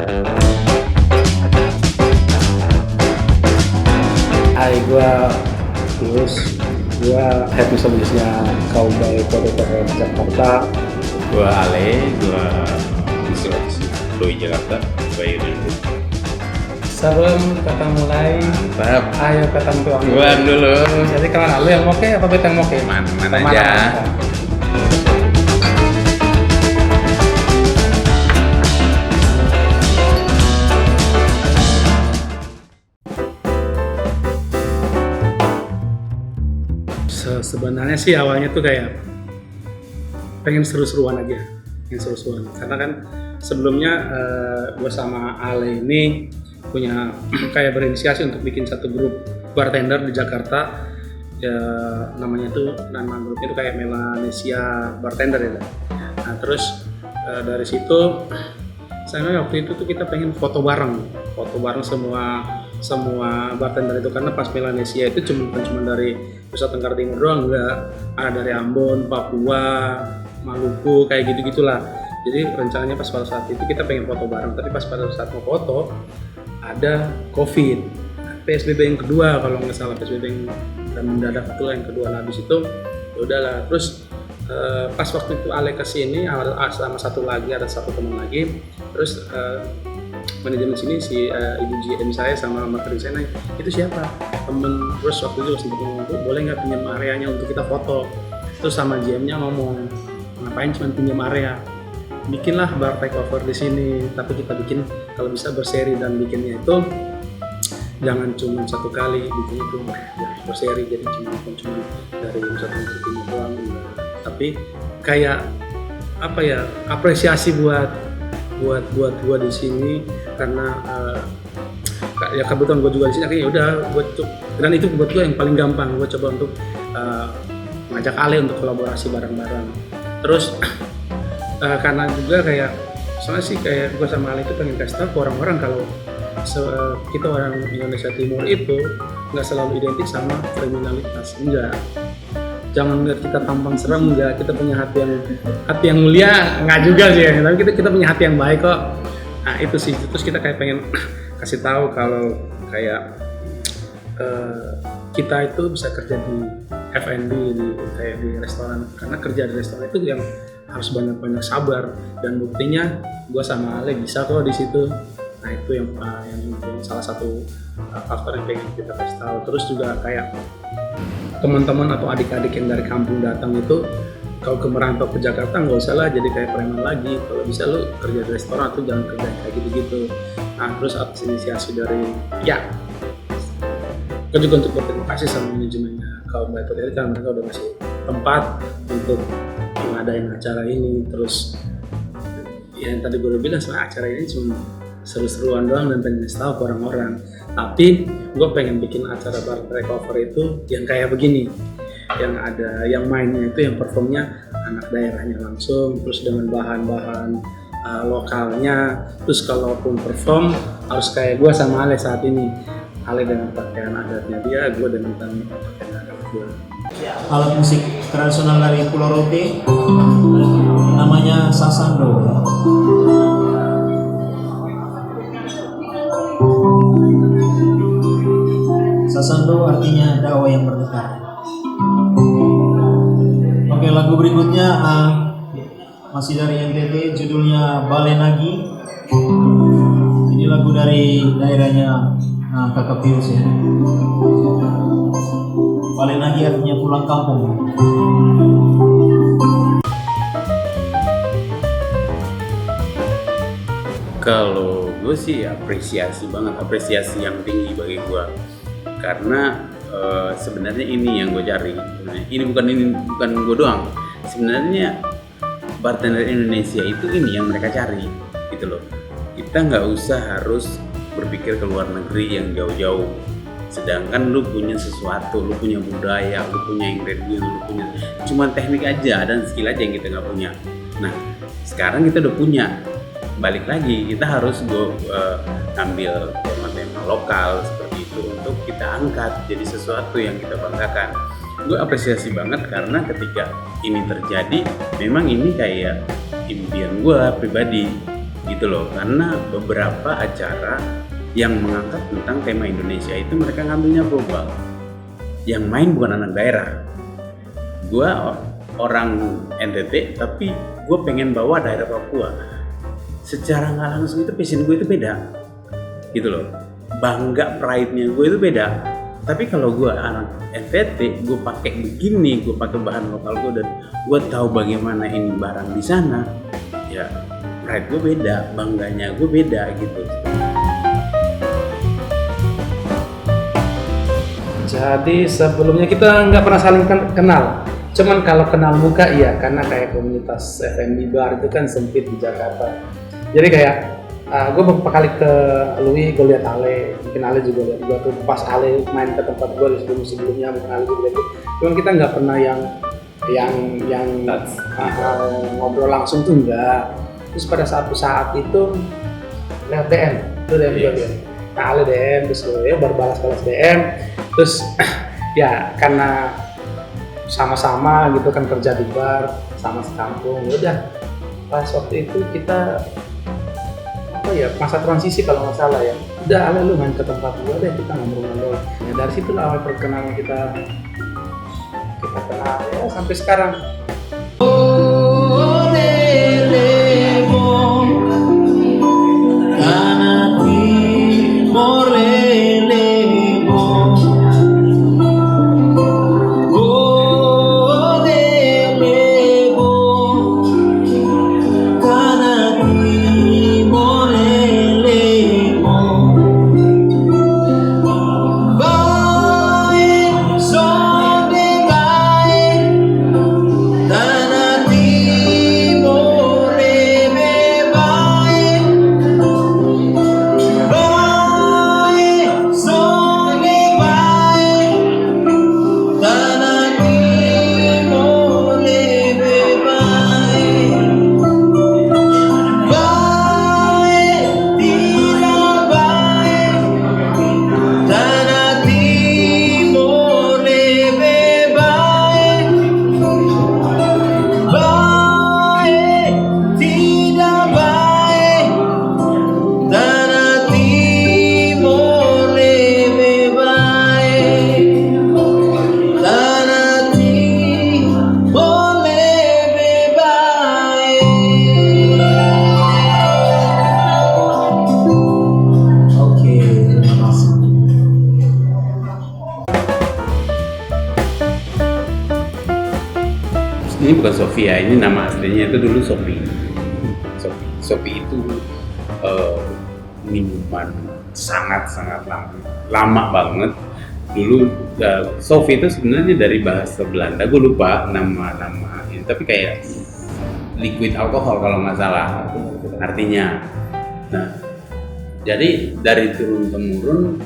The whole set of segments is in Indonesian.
Hai, gua Tulus, gua head misoginisnya Cowboy Fotografer Jakarta. Gua Ale, gua visualis Doi Jakarta, Bayu United. Sebelum kita mulai, Mantap. ayo kita tuang dulu. Jadi kenalan lu yang moke apa beta yang moke? Mana aja. Sebenarnya sih awalnya tuh kayak pengen seru-seruan aja, karena kan sebelumnya gue sama Ale ini punya kayak berinisiasi untuk bikin satu grup bartender di Jakarta, ya namanya tuh, nama grupnya itu kayak Melanesia Bartender ya. Nah terus dari situ saya waktu itu tuh kita pengen foto bareng semua bartender itu, karena pas Melanesia itu bukan cuma dari Nusa Tenggara Timur doang, enggak, ada dari Ambon, Papua, Maluku, kayak gitu-gitulah. Jadi rencananya pas pada saat itu kita pengen foto bareng, tapi pas pada saat mau foto ada COVID, PSBB yang kedua kalau nggak salah, PSBB yang dan mendadak itu yang kedua. Nah, habis itu ya udahlah. Terus pas waktu itu Ale kesini sama satu teman lagi, terus manajemen sini si ibu GM saya sama materi saya nanya, itu siapa temen. Terus waktu itu sempat ngomong, boleh nggak pinjam areanya untuk kita foto. Terus sama GM-nya ngomong, ngapain cuma pinjam area, bikinlah bar takeover di sini, tapi kita bikin kalau bisa berseri, dan bikinnya itu jangan cuma satu kali, bikinnya itu berseri, jadi bukan cuma dari Nusa Tenggara Timur doang, tapi kayak apa ya, apresiasi buat gua di sini, karena ya kebetulan gua juga di sini, akhirnya udah gua dan itu buat gua yang paling gampang. Gua coba untuk ngajak Ale untuk kolaborasi bareng-bareng. Terus karena juga kayak soalnya sih kayak gua sama Ale itu pengen kasih tahu ke orang-orang kalau kita orang Indonesia Timur itu nggak selalu identik sama kriminalitas, enggak. Jangan lihat kita tampang serem, enggak, kita punya hati yang mulia, enggak juga sih ya, tapi kita punya hati yang baik kok. Nah itu sih, terus kita kayak pengen kasih tahu kalau kayak kita itu bisa kerja di F&B, kayak di restoran, karena kerja di restoran itu yang harus banyak sabar, dan buktinya gue sama Ale bisa kok di situ. Nah itu yang salah satu faktor yang pengen kita kasih tahu. Terus juga kayak teman-teman atau adik-adik yang dari kampung datang itu, kalau ke merantau ke Jakarta nggak usah lah jadi kayak preman lagi, kalau bisa lu kerja di restoran atau jangan kerja kayak gitu-gitu. Nah terus atas inisiasi dari kita juga untuk berterima kasih sama manajemennya Cowboy Fotografer, karena mereka udah ngasih tempat untuk mengadain acara ini. Terus ya yang tadi gue udah bilang, soal acara ini cuma seru-seruan doang dan pengen ngasih tahu ke orang-orang, tapi gue pengen bikin acara bar takeover itu yang kayak begini, yang ada yang mainnya itu, yang performnya anak daerahnya langsung, terus dengan bahan-bahan lokalnya. Terus kalaupun perform harus kayak gue sama Ale saat ini, Ale dengan pakaian adatnya dia, gue dengan pakaian adat gue. Alat musik tradisional dari Pulau Rote namanya sasando. Sasando artinya dawa yang bergetar. Oke, lagu berikutnya masih dari NTT, judulnya Balenagi. Ini lagu dari daerahnya Kakak Pius ya. Balenagi artinya pulang kampung. Kalau gue sih apresiasi yang tinggi bagi gue, karena sebenarnya ini yang gue cari. Ini bukan gue doang. Sebenarnya bartender Indonesia itu ini yang mereka cari, gitu loh. Kita nggak usah harus berpikir ke luar negeri yang jauh-jauh. Sedangkan lu punya sesuatu, lu punya budaya, lu punya ingredient, lu punya cuma teknik aja dan skill aja yang kita nggak punya. Nah, sekarang kita udah punya. Balik lagi, kita harus ambil tema-tema lokal seperti itu untuk kita angkat jadi sesuatu yang kita banggakan. Gue apresiasi banget karena ketika ini terjadi, memang ini kayak impian gue pribadi gitu loh. Karena beberapa acara yang mengangkat tentang tema Indonesia itu mereka ngambilnya global. Yang main bukan anak daerah. Gue orang NTT tapi gue pengen bawa daerah Papua. Secara nggak langsung itu passion gue itu beda, gitu loh. Bangga, pride-nya gue itu beda. Tapi kalau gue anak NTT, gue pakai begini, gue pakai bahan lokal gue dan gue tahu bagaimana ini barang di sana, ya pride gue beda, bangganya gue beda gitu. Jadi sebelumnya kita nggak pernah saling kenal. Cuman kalau kenal muka iya, karena kayak komunitas F&B bar itu kan sempit di Jakarta. Jadi kayak gue beberapa kali ke Lui, gue lihat Ale, mungkin Ale juga lihat gue tuh pas Ale main ke tempat gue sebelumnya, mungkin Ale juga lihat. Cuman kita nggak pernah yang ngobrol langsung tuh enggak. Terus pada saat itu lewat DM, itu DM gue dia. Nah Ale DM, terus gue ya baru balas DM, terus ya karena sama-sama gitu kan kerja di bar, sama sekampung, udah pas waktu itu kita masa transisi kalau nggak salah ya, udah Ale lu main ke tempat gue deh, kita ngobrol-ngobrol. Ya dari situ lah awal perkenalan kita kenal ya sampai sekarang. Ini bukan Sofia, ini nama aslinya itu dulu Sopi. Sopi itu minuman sangat lama banget. Dulu Sofi itu sebenarnya dari bahasa Belanda, gue lupa nama ini, tapi kayak liquid alkohol kalau nggak salah artinya. Nah, jadi dari turun temurun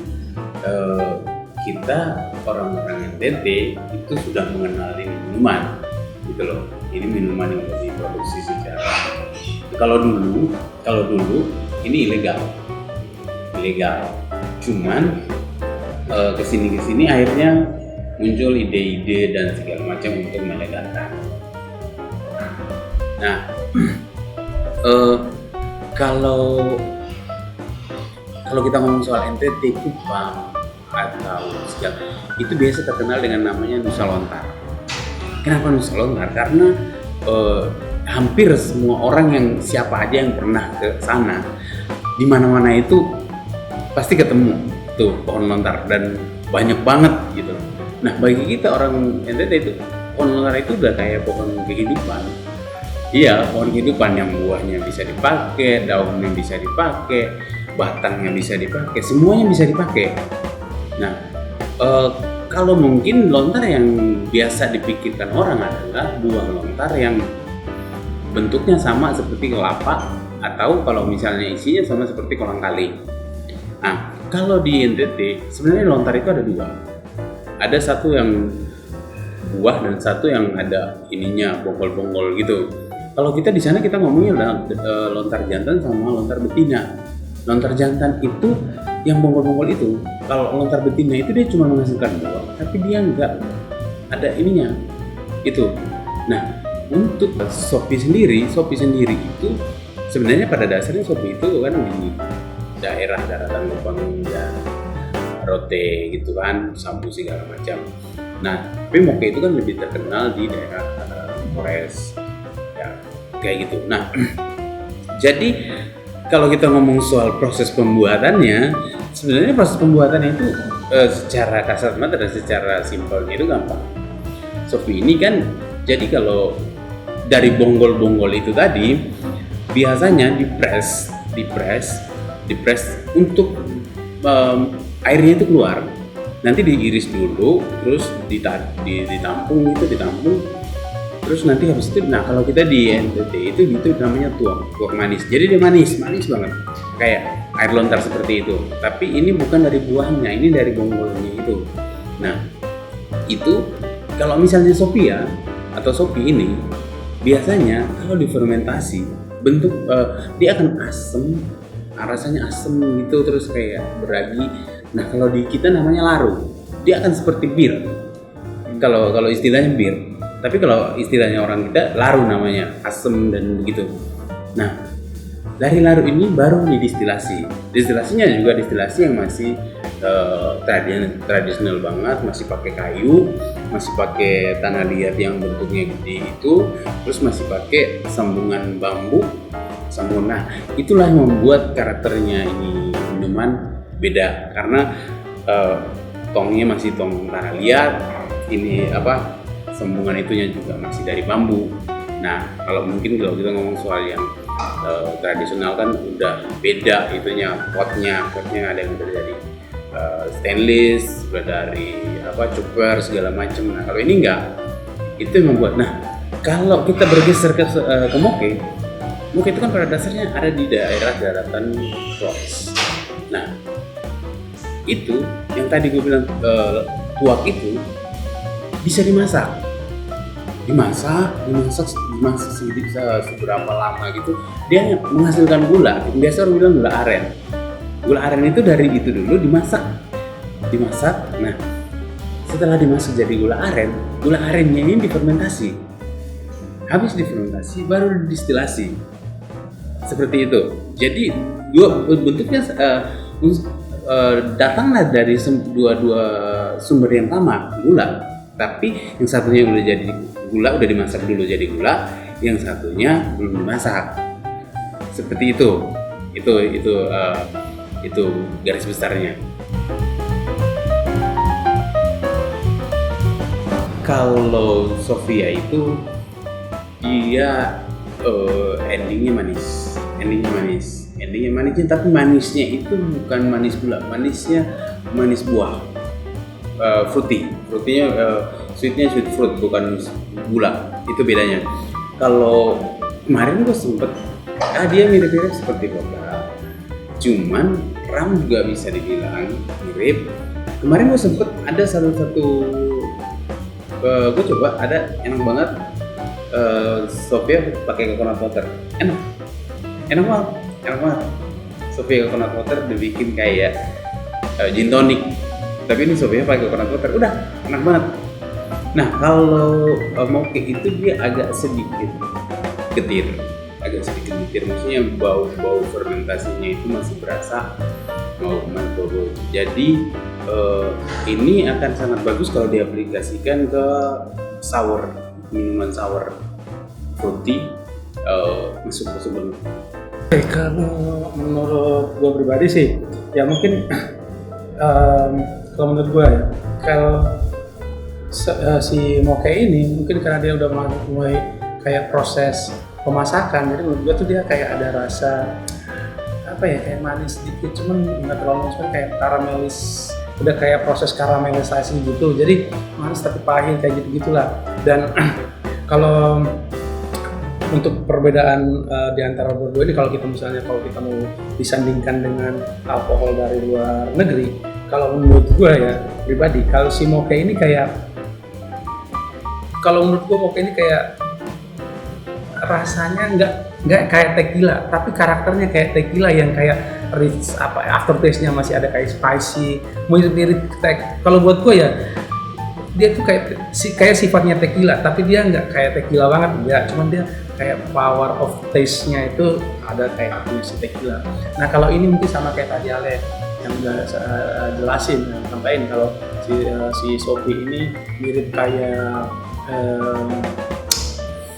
kita orang-orang NTT itu sudah mengenal ini minuman. Gitu loh, ini minuman yang diproduksi secara kalau dulu ini ilegal, cuman kesini akhirnya muncul ide-ide dan segala macam untuk melegalkan. Nah, kalau kita ngomong soal NTT, Kupang atau segala itu biasa terkenal dengan namanya Nusa Lontar. Kenapa Nusa Lontar? Karena hampir semua orang yang siapa aja yang pernah ke sana, di mana-mana itu pasti ketemu tuh pohon lontar dan banyak banget gitu. Nah bagi kita orang NTT itu pohon lontar itu udah kayak pohon kehidupan. Iya, pohon kehidupan yang buahnya bisa dipakai, daunnya bisa dipakai, batangnya bisa dipakai, semuanya bisa dipakai. Nah kalau mungkin lontar yang biasa dipikirkan orang adalah buah lontar yang bentuknya sama seperti kelapa atau kalau misalnya isinya sama seperti kolang kaling. Nah, kalau di NTT sebenarnya lontar itu ada dua. Ada satu yang buah dan satu yang ada ininya bonggol-bonggol gitu. Kalau kita di sana kita ngomongnya lontar jantan sama lontar betina. Lontar jantan itu yang bonggol-bonggol itu. Kalau lontar betina itu dia cuma menghasilkan buah, tapi dia nggak ada ininya itu. Nah, untuk Sopi sendiri itu sebenarnya pada dasarnya Shopee itu kan di daerah daratan Kupang dan Rote gitu kan, Sambu segala macam. Nah, tapi Moke itu kan lebih terkenal di daerah Polres ya kayak gitu. Nah, jadi kalau kita ngomong soal proses pembuatannya, sebenarnya proses pembuatannya itu secara kasat mata dan secara simpelnya itu gampang. Shopee ini kan, jadi kalau dari bonggol-bonggol itu tadi biasanya dipres untuk airnya itu keluar. Nanti diiris dulu, terus ditampung, terus nanti habis itu, nah kalau kita di NTT itu namanya tuak manis. Jadi dia manis banget, kayak air lontar seperti itu. Tapi ini bukan dari buahnya, ini dari bonggolnya itu. Nah itu kalau misalnya Sophia atau Shopee ini biasanya kalau difermentasi bentuk dia akan asem, rasanya asem gitu, terus kayak beragi. Nah kalau di kita namanya laru, dia akan seperti bir. Kalau istilahnya bir, tapi kalau istilahnya orang kita laru namanya, asem dan begitu. Nah dari laru ini baru didistilasi. Distilasinya juga distilasi yang masih tradisional banget, masih pakai kayu, masih pakai tanah liat yang bentuknya gede itu, terus masih pakai sambungan bambu. Nah itulah yang membuat karakternya ini minuman beda, karena tongnya masih tong tanah liat, ini sambungan itunya juga masih dari bambu. Nah kalau kita ngomong soal yang tradisional kan udah beda itunya, potnya ada yang dari stainless, udah dari copper segala macam. Nah kalau ini enggak, itu yang membuat. Nah kalau kita bergeser ke Moke itu kan pada dasarnya ada di daerah daratan Flores. Nah itu yang tadi gue bilang tuak itu bisa dimasak sedikit seberapa lama gitu, dia menghasilkan gula. Biasa orang bilang gula aren. Gula aren itu dari itu dulu dimasak. Nah setelah dimasak jadi gula arennya ini difermentasi. Habis difermentasi baru distilasi. Seperti itu. Jadi bentuknya datanglah dari dua sumber yang sama, gula. Tapi yang satunya udah jadi gula, udah dimasak dulu jadi gula, yang satunya belum dimasak. Seperti itu. Itu garis besarnya. Kalau Sophia itu dia endingnya manisnya, tapi manisnya itu bukan manis gula, manisnya manis buah, fruitynya sweetnya sweet fruit, bukan gula. Itu bedanya. Kalau kemarin gue sempet dia mirip-mirip seperti vodka, cuman ram juga bisa dibilang mirip. Kemarin gue sempet ada satu gue coba, ada enak banget, Sophia pakai coconut water, enak banget. Sophia coconut water dibikin kayak gin tonic, tapi ini Sophia pakai coconut water, udah enak banget. Nah kalau Moke itu dia agak sedikit getir, maksudnya bau fermentasinya itu masih berasa mau bau. Jadi ini akan sangat bagus kalau diaplikasikan ke minuman sour fruity, masuk banget. Kalau menurut gue pribadi sih, ya mungkin kalau menurut gue ya, kalau si Moke ini mungkin karena dia udah mulai kayak proses pemasakan, jadi menurut gue tuh dia kayak ada rasa kayak manis sedikit, cuman nggak terlalu manis, kayak karamelis, udah kayak proses karamelisasi gitu, jadi manis tapi pahit kayak gitulah. Dan kalau untuk perbedaan di antara berdua ini, kalau kita mau disandingkan dengan alkohol dari luar negeri, kalau menurut gue ya pribadi, kalau si Moke ini kayak rasanya nggak kayak tequila, tapi karakternya kayak tequila yang kayak rich, aftertaste-nya masih ada kayak spicy, mirip. Kalau buat gue ya, dia tuh kayak sifatnya tequila, tapi dia nggak kayak tequila banget, enggak, cuman dia kayak power of taste-nya itu ada kayak punya si tequila. Nah kalau ini mungkin sama kayak tadi Ale yang udah jelasin, sampaikan kalau si Sophie ini mirip kayak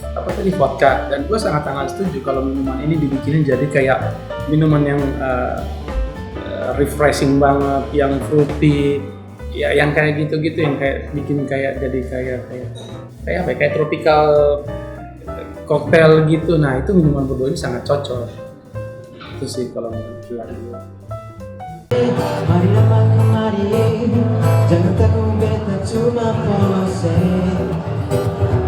apa tadi vodka, dan gue sangat setuju kalau minuman ini dibikinin jadi kayak minuman yang refreshing banget, yang fruity, ya yang kayak gitu-gitu, yang kayak bikin kayak jadi kayak apa ya, kayak tropical cocktail gitu. Nah itu minuman berdua ini sangat cocok. Itu sih kalau menurut gue. Mari, jangan takut beta cuma pose.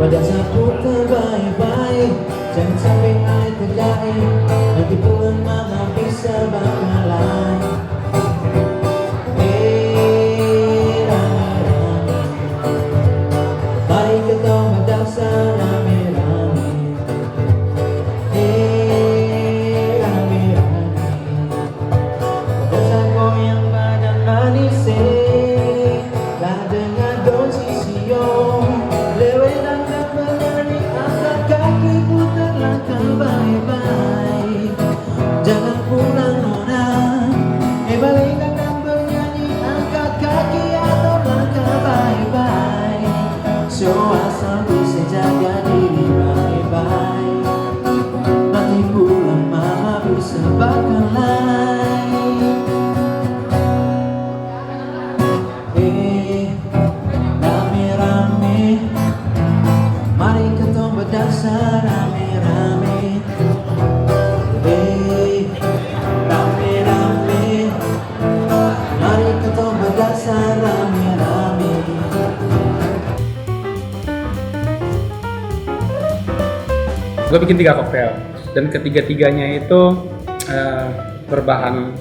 Pada sapu terbaik-baik, jangan sampai hal terjadi. Nanti pulang mama bisa bakalan. Rame-rame, mari kita berdansa rame-rame. Rame-rame, dansa goyang badan manis. Lah dengar dosis sio, lewe dan bernyanyi, angkat kaki putar langkah baik-baik. Jangan pulang nona, balikkan dan bernyanyi, angkat kaki atau langkah baik-baik. So asal bisa jaga diri baik-baik, nanti pulang mama bisa bakalan. Rame-rame, mari kita berdansa rame-rame. Rame-rame, mari kita berdansa rame-rame. Gue bikin 3 koktail dan ketiga-tiganya itu berbahan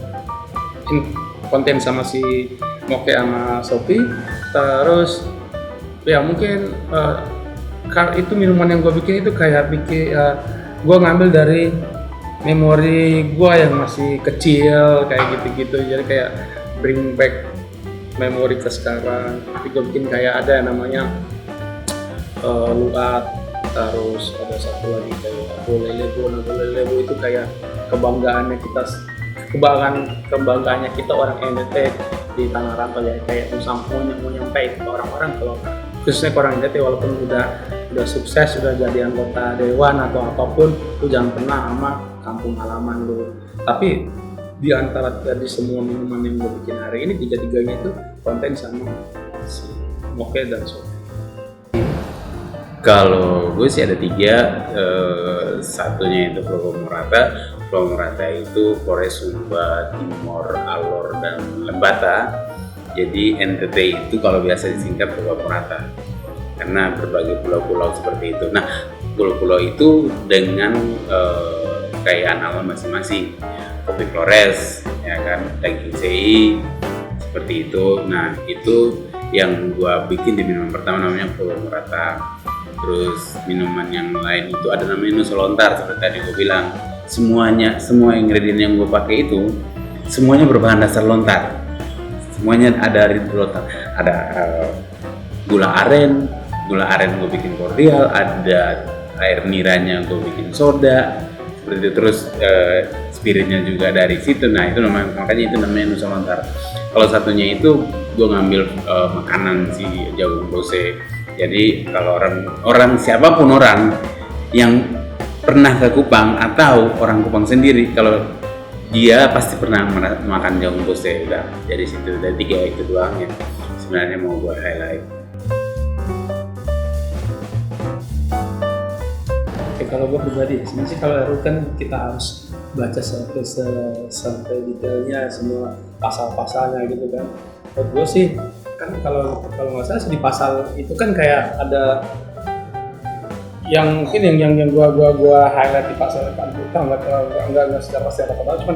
konten sama si Moke sama Sophie. Terus ya mungkin itu minuman yang gue bikin itu kayak gue ngambil dari memori gue yang masih kecil kayak gitu-gitu, jadi kayak bring back memori ke sekarang. Tapi gue bikin kayak ada yang namanya luat, terus ada satu lagi kayak boleh-lebu itu kayak kebanggaannya kita orang NTT di tanah rantau ya, kayak mau nyampe ke orang-orang, kalau khususnya ke orang NTT walaupun udah sukses, sudah jadi anggota dewan atau apapun, lu jangan pernah sama kampung halaman lu. Tapi di antara dari semua minuman yang gue bikin hari ini, 3-tiganya itu konten sama si Moke dan Sophie. Kalau gue sih ada 3, satunya itu Pulau Morata. Pulau Morata itu Flores Sumba, Timor, Alor, dan Lembata. Jadi NTT itu kalau biasa disingkat Pulau Morata karena berbagai pulau-pulau seperti itu. Nah, pulau-pulau itu dengan kekayaan alam masing-masing. Kopi Flores, ya kan, daging sei, seperti itu. Nah, itu yang gua bikin di minuman pertama namanya Pulau Morata. Terus minuman yang lain itu ada namanya Nusa Lontar, seperti tadi gue bilang. Semua ingredient yang gue pakai itu semuanya berbahan dasar lontar. Semuanya ada dari lontar. Ada gula aren gue bikin kordial, ada air niranya gue bikin soda, seperti itu. Terus spiritnya juga dari situ. Nah itu makanya itu namanya Nusa Lontar. Kalau satunya itu gue ngambil makanan si jagung bose. Jadi kalau orang siapapun orang yang pernah ke Kupang atau orang Kupang sendiri, kalau dia pasti pernah makan jagung bose. Udah jadi situ, dari 3 itu doang yang sebenarnya mau gue highlight. Oke, kalau gue pribadi sebenarnya kalau RU kan kita harus baca sampai detailnya semua pasal-pasalnya gitu kan. Buat gue sih kan kalau nggak salah di pasal itu kan kayak ada yang mungkin yang gua highlight di pasal 40 nggak secara total, cuma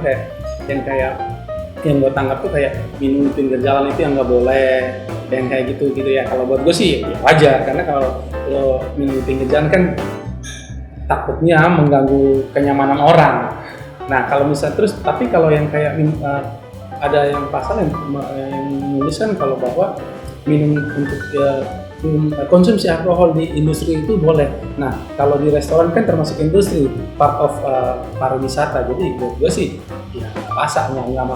yang gua tangkap tuh kayak minum pinggir jalan itu yang nggak boleh, yang kayak gitu ya. Kalau buat gua sih ya wajar, karena kalau lo minum pinggir jalan kan takutnya mengganggu kenyamanan orang. Nah kalau misalnya terus, tapi kalau yang kayak ada yang pasal yang menuliskan kalau bahwa minum untuk konsumsi alkohol di industri itu boleh. Nah, kalau di restoran kan termasuk industri, part of pariwisata. Jadi gue sih ya pasaknya nggak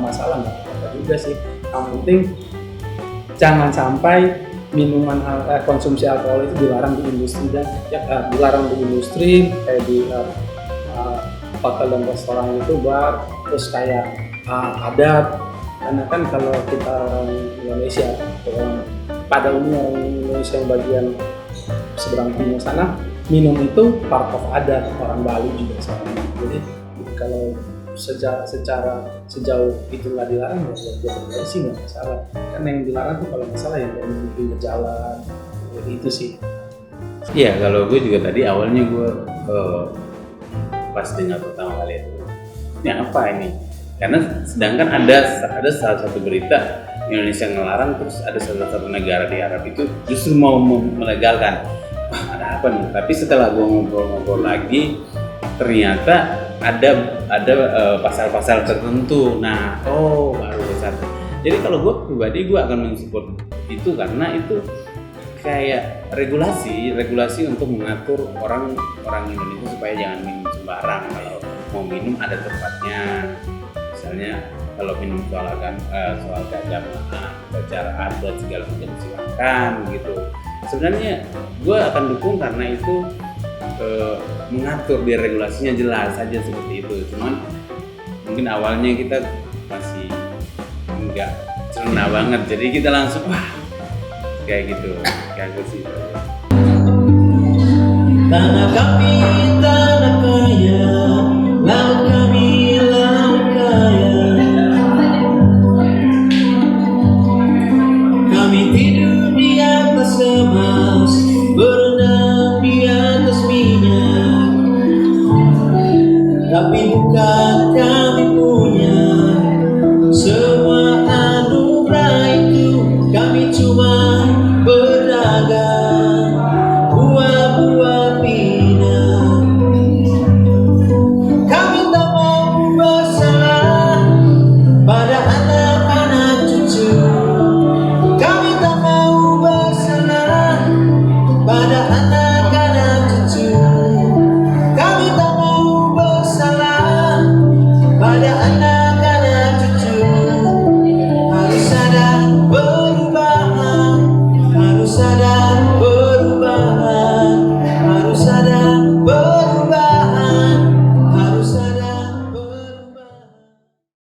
masalah, nggak apa juga sih. Yang penting jangan sampai minuman konsumsi alkohol itu dilarang di industri dan dilarang di industri kayak di hotel dan restoran itu bar, terus kayak adat. Karena kan kalau kita orang Indonesia, pada umumnya orang Indonesia yang bagian seberang timur sana, minum itu part of adat, orang Bali juga sama. Jadi kalau secara sejauh itu nggak dilarang, ya buat gue pribadi sih nggak masalah. Karena yang dilarang tuh kalau masalah yang di pinggir jalan, jadi itu sih. Iya, kalau gue juga tadi awalnya gue pas dengar pertama kali itu, ini apa ini? Karena sedangkan ada salah satu berita Indonesia ngelarang, terus ada salah satu negara di Arab itu justru mau melegalkan. Wah, ada apa nih? Tapi setelah gue ngobrol-ngobrol lagi, ternyata ada pasal-pasal tertentu. Nah, baru besar. Jadi kalau gue pribadi gue akan mensupport itu karena itu kayak regulasi untuk mengatur orang Indonesia supaya jangan minum sembarang. Kalau mau minum ada tempatnya. Misalnya kalau minum soal keagamaan, acara adat segala macam silakan gitu. Sebenarnya gue akan dukung karena itu mengatur biar regulasinya jelas aja seperti itu. Cuman mungkin awalnya kita masih nggak cerna banget, jadi kita langsung kayak gitu, kayak gue sih. Tanah kami tanah kaya.